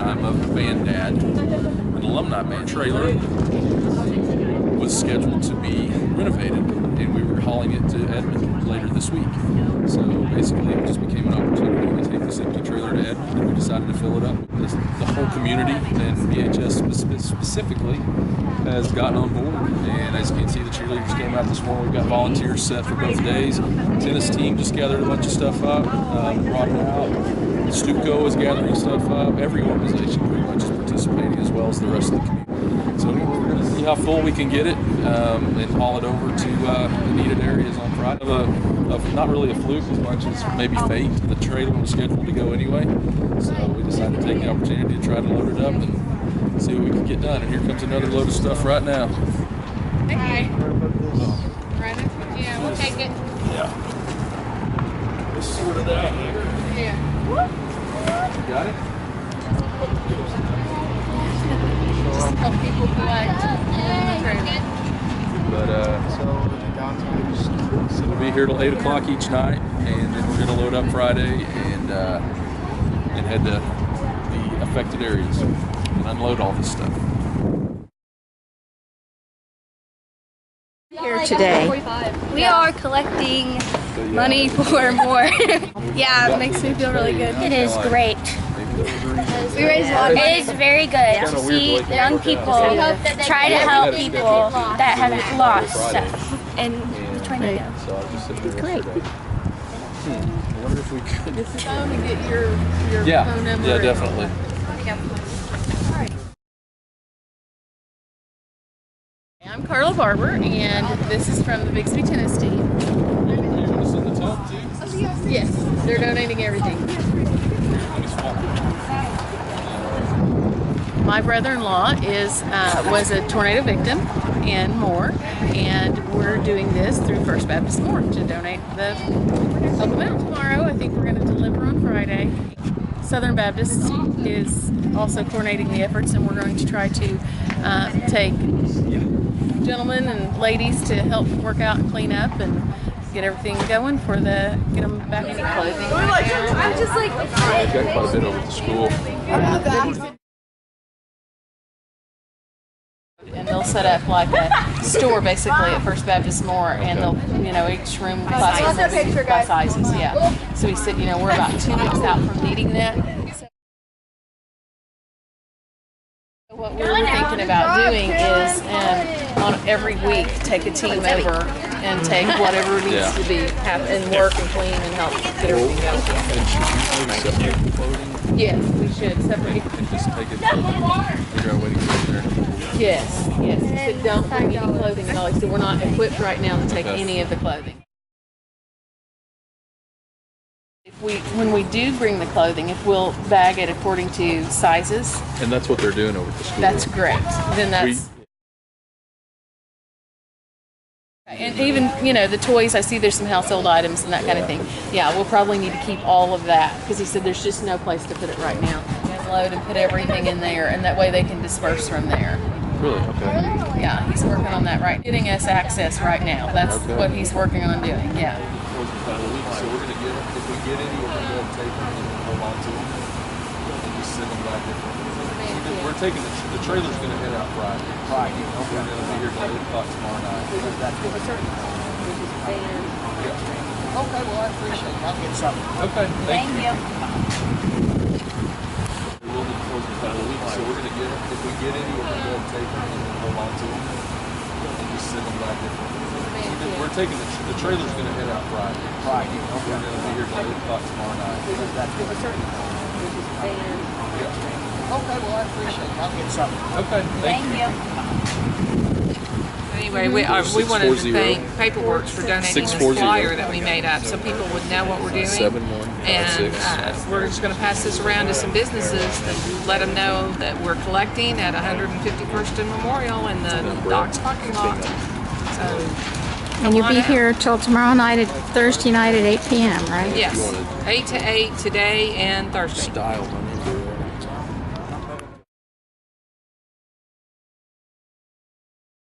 I'm a band dad. An alumni band trailer was scheduled to be renovated, and we were hauling it to Edmond later this week. So basically, it just became an opportunity to take this empty trailer to Edmond, and we decided to fill it up. The whole community, and BHS specifically, has gotten on board. And as you can see, the cheerleaders came out this morning. We've got volunteers set for both days. Tennis team just gathered a bunch of stuff up, brought it out. Stuco is gathering stuff up. Every organization pretty much is participating, as well as the rest of the community. So we're going to see how full we can get it and haul it over to the needed areas on Friday. Not really a fluke as much as maybe fate. The trailer was scheduled to go anyway, so we decided to take the opportunity to try to load it up and see what we can get done. And here comes another load of stuff right now. Hey. Yeah, we'll take it. Yeah. Let's sort it out here. Yeah. You got it? Just help people collect. But so we'll be here till 8 o'clock each night, and then we're going to load up Friday and head to the affected areas and unload all this stuff. Here today. We are collecting money for more. Yeah, it makes me feel really good. It is great. We raise a lot of money. It is very good to see young people try to help people that have lost stuff in the tornado. It's great. I wonder if we could. This is time to get your phone number. Yeah, definitely. I'm Carla Barber, and this is from the Bixby tennis team. Yes, they're donating everything. My brother-in-law was a tornado victim and more, and we're doing this through First Baptist Moore to donate the help them out tomorrow. I think we're going to deliver on Friday. Southern Baptist is also coordinating the efforts, and we're going to try to take gentlemen and ladies to help work out and clean up and get everything going get them back into clothing. I'm just like, I've got quite a bit over at the school. And they'll set up like a store basically at First Baptist Moore, and they'll, each room classifies by sizes. Yeah. So he said, we're about 2 weeks out from needing that. So what we're thinking about doing is on every week take a team over and take whatever needs to be and work and clean and help get everything going. And should we maybe separate clothing? Yes, we should separate. And just take it, figure out a way to get it there. Yes. He said don't bring any clothing at all. He said we're not equipped right now to take any of the clothing. When we do bring the clothing, if we'll bag it according to sizes. And that's what they're doing over at the school. That's correct. Then that's. And even, the toys, I see there's some household items and that kind of thing. Yeah, we'll probably need to keep all of that because he said there's just no place to put it right now. Load and put everything in there, and that way they can disperse from there. Really? Okay. Yeah, he's working on that right. Getting us access right now. That's what he's working on doing. Yeah. So we're going to get them. If we get any, we're going to go and take them and hold on to them and just send them back in. We're taking the trailer's going to head out Friday. Friday. Okay. We're going to be here till 8 o'clock tomorrow night. Okay, well, I appreciate it. I'll get something. Okay, thank you. So we're going to get them. If we get any, we're going to go and take them and hold on to them and just send them back in. We're taking the trailer's going to head out Friday. Friday. Okay. We're going to be here till 8 o'clock tomorrow night. Okay, well, I appreciate it. I'll get something. Okay, thank you. Anyway, we wanted to thank Paperworks for donating this flyer that we made up so people would know what we're doing. And we're just going to pass this around to some businesses and let them know that we're collecting at 151st and Memorial in the Docks parking lot. So, And you'll be here till tomorrow night, Thursday night at 8 p.m., right? Yes, 8 to 8 today and Thursday. Style money.